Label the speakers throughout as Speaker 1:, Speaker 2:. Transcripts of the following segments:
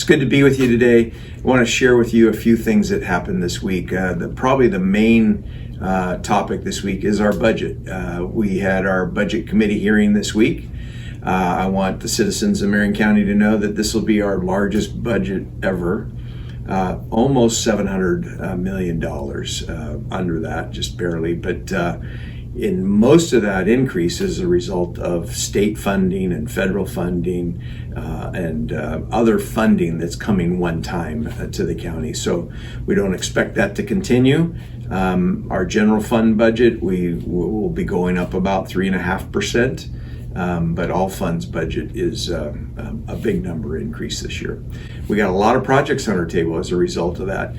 Speaker 1: good to be with you today. I want to share with you a few things that happened this week. Probably the main topic this week is our budget. We had our budget committee hearing this week. I want the citizens of Marion County to know that this will be our largest budget ever. Almost $700 million, under that, just barely, but in most of that increase is a result of state funding and federal funding and other funding that's coming one time to the county. So we don't expect that to continue. Our general fund budget, we will be going up about 3.5%. But all funds budget is a big number increase this year. We got a lot of projects on our table as a result of that.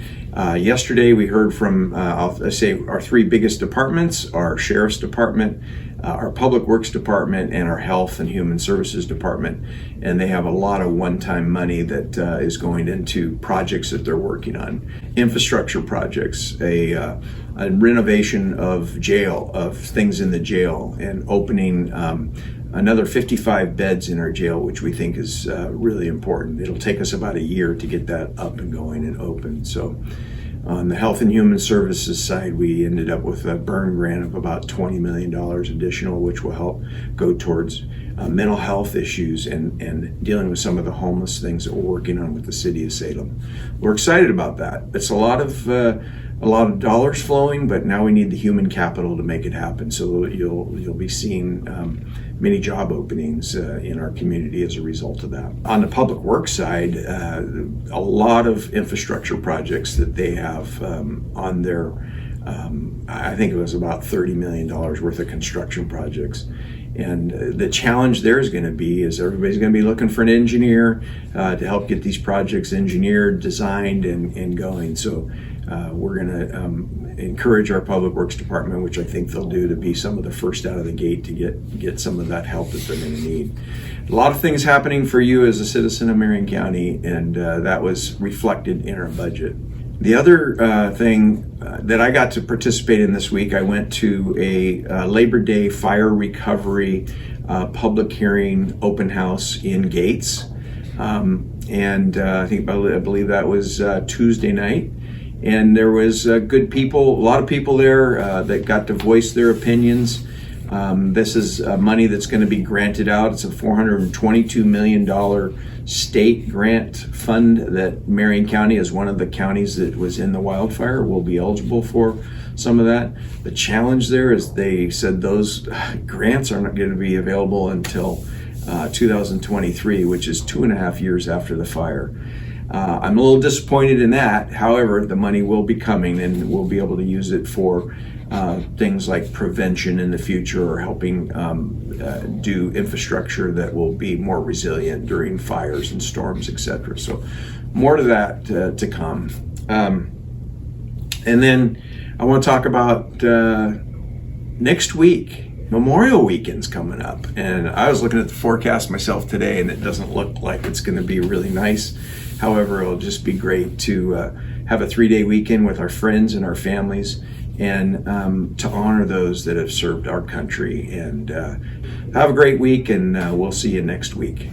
Speaker 1: Yesterday we heard from, I'll say, our three biggest departments: our Sheriff's Department, our Public Works Department, and our Health and Human Services Department. And they have a lot of one-time money that is going into projects that they're working on. Infrastructure projects, a renovation of jail, of things in the jail, and opening another 55 beds in our jail, which we think is really important. It'll take us about a year to get that up and going and open. So on the Health and Human Services side, we ended up with a burn grant of about $20 million additional, which will help go towards mental health issues and dealing with some of the homeless things that we're working on with the city of Salem. We're excited about that. It's a lot of dollars flowing, but now we need the human capital to make it happen. So you'll be seeing many job openings in our community as a result of that. On the public works side, a lot of infrastructure projects that they have on their, I think it was about $30 million worth of construction projects. And the challenge there is going to be is everybody's going to be looking for an engineer to help get these projects engineered, designed, and going. So we're going to encourage our Public Works Department, which I think they'll do, to be some of the first out of the gate to get some of that help that they're going to need. A lot of things happening for you as a citizen of Marion County, and that was reflected in our budget. The other thing that I got to participate in this week, I went to a Labor Day fire recovery public hearing open house in Gates, and I believe that was Tuesday night. And there was good people, a lot of people there that got to voice their opinions. This is money that's going to be granted out. It's a $422 million state grant fund that Marion County, as one of the counties that was in the wildfire, will be eligible for some of that. The challenge there is they said those grants are not going to be available until 2023, which is 2.5 years after the fire. I'm a little disappointed in that. However, the money will be coming, and we'll be able to use it for things like prevention in the future, or helping do infrastructure that will be more resilient during fires and storms, etc. So more to that to come. And then I want to talk about next week. Memorial Weekend's coming up, and I was looking at the forecast myself today, and it doesn't look like it's going to be really nice. However, it'll just be great to have a 3-day weekend with our friends and our families, and to honor those that have served our country. And have a great week, and we'll see you next week.